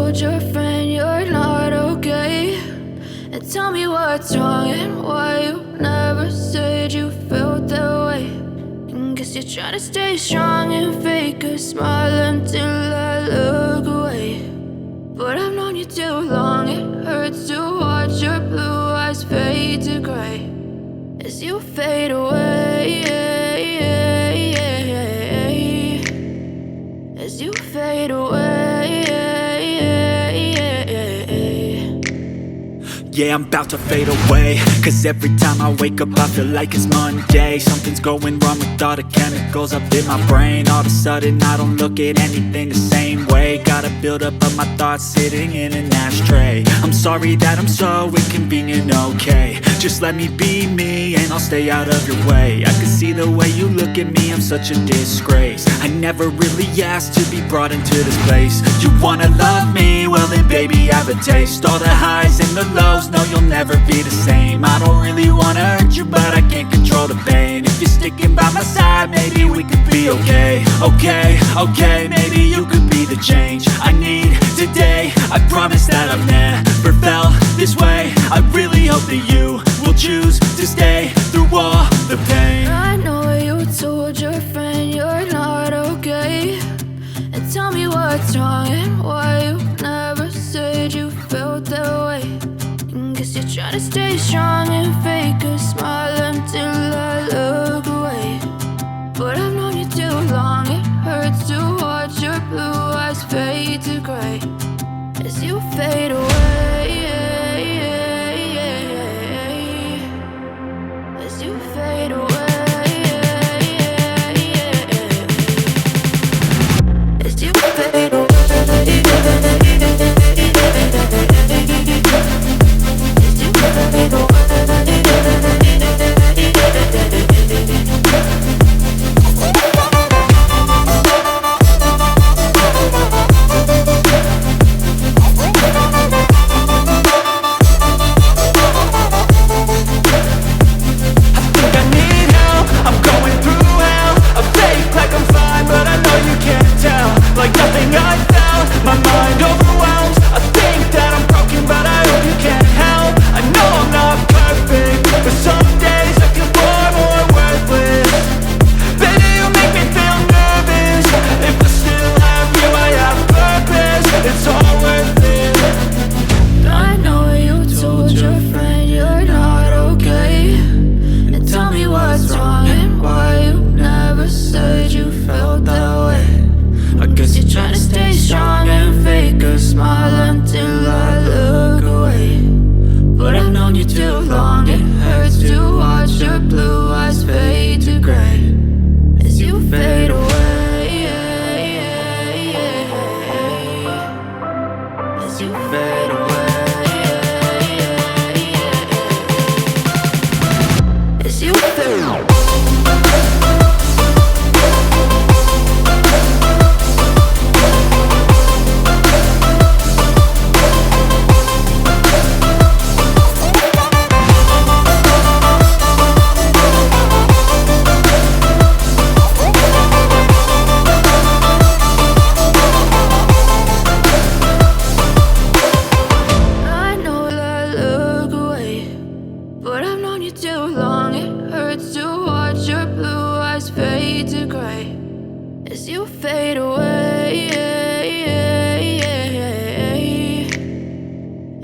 told your friend you're not okay, and tell me what's wrong and why you never said you felt that way. And guess you're trying to stay strong and fake a smile until I look away. But I've known you too long, it hurts to watch your blue eyes fade to gray as you fade away, as you fade away. Yeah, I'm about to fade away, cause every time I wake up I feel like it's Monday. Something's going wrong with all the chemicals up in my brain. All of a sudden I don't look at anything the same way. Got a build up of my thoughts sitting in an ashtray. I'm sorry that I'm so inconvenient, okay. Just let me be me and I'll stay out of your way. I can see the way you look at me, I'm such a disgrace. I never really asked to be brought into this place. You wanna love me? Well then baby have a taste. All the highs and the lows, no, you'll never be the same. I don't really wanna hurt you, but I can't control the pain. If you're sticking by my side, maybe we could be okay. Okay, maybe you could be the change I need today. I promise that I've never felt this way. I really hope that you will choose to stay through all the pain. I know you told your friend you're not okay, and tell me what's wrong and why you never said you felt that way. Guess you're trying to stay strong and fake a smile until I look away. But I've known you too long, it hurts to watch your blue eyes fade to gray as you fade away, as you fade away,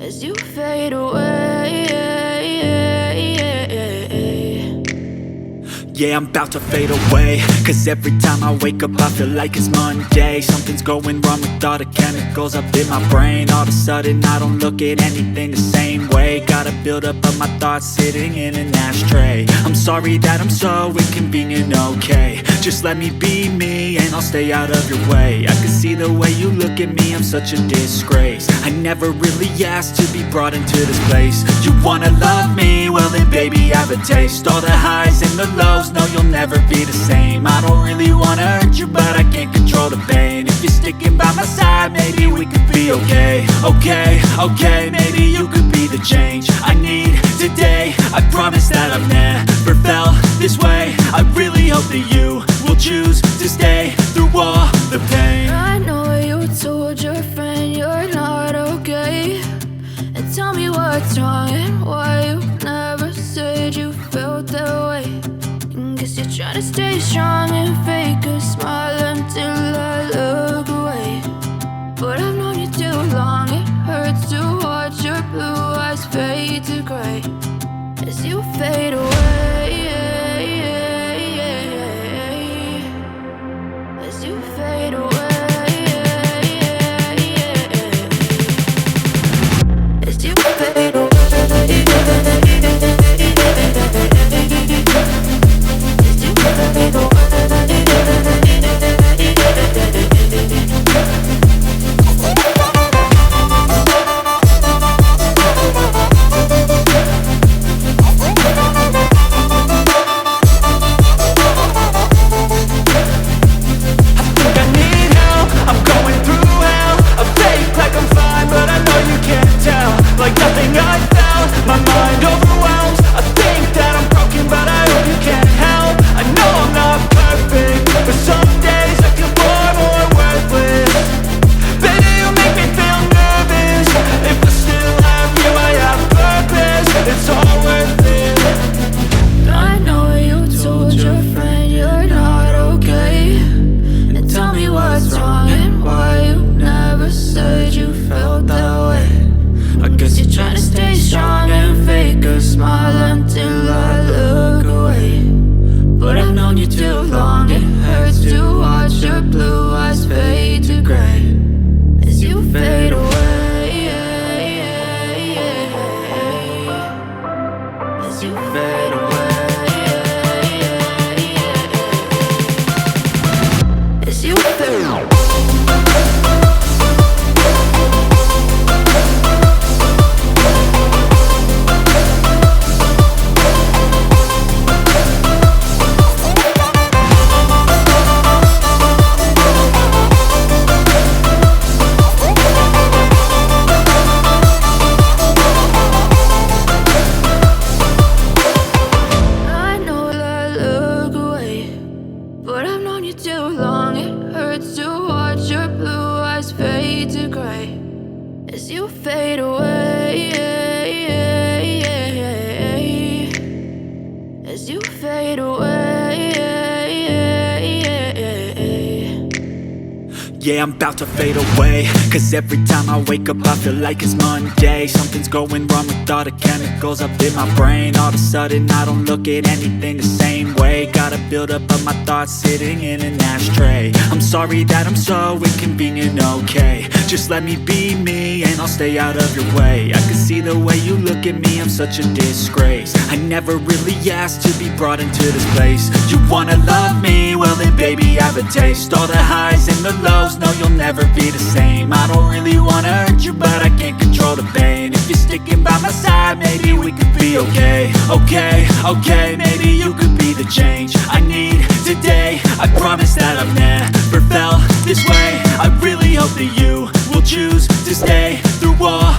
as you fade away. Yeah, I'm about to fade away, cause every time I wake up I feel like it's Monday. Something's going wrong with all the chemicals up in my brain. All of a sudden I don't look at anything the same way. Got a build up of my thoughts sitting in an ashtray. I'm sorry that I'm so inconvenient, okay. Just let me be me and I'll stay out of your way. I can see the way you look at me, I'm such a disgrace. I never really asked to be brought into this place. You wanna love me? Well then baby have a taste. All the highs and the lows, no, you'll never be the same. I don't really wanna hurt you, but I can't control the pain. If you're sticking by my side, maybe we could be okay. Okay, maybe you could be the change I need today. I promise that I've never felt this way. I really hope that you will choose to stay through all the pain. I know you told your friend you're not stay strong and fake a smile until I look away. But I've known you too long, it hurts to watch your blue eyes fade to gray as you fade away. As you fade away. As you fade away. Like nothing I felt, my mind overwhelms. I think that I'm broken, but I hope you can't help. I know I'm not perfect, but some days I feel far more worthless. Baby, you make me feel nervous. If I still have you, I have purpose. It's all worth it. I know you told your friend you're not okay, and tell me what's wrong and why you never said you felt that way. I guess you're trying to stay strong and fake a smile until I look away. But I've known you too long, it hurts to watch your blue eyes fade to gray as you fade away. As you fade away. As you fade away. But I've known you too long, it hurts to watch your blue eyes fade to gray as you fade away. As you fade away. Yeah, I'm about to fade away, cause every time I wake up I feel like it's Monday. Something's going wrong with all the chemicals up in my brain. All of a sudden I don't look at anything the same way. Got a buildup of my thoughts sitting in an ashtray. I'm sorry that I'm so inconvenient, okay. Just let me be me and I'll stay out of your way. I can see the way you look at me, I'm such a disgrace. I never really asked to be brought into this place. You wanna love me? Well then baby I have a taste. All the highs and the lows, no you'll never be the same. I don't really wanna hurt you but I can't control the pain. If you're sticking by my side maybe we could be okay. Okay, maybe you could be the change I need today. I promise that I've never felt this way. I really hope that you will choose to stay through all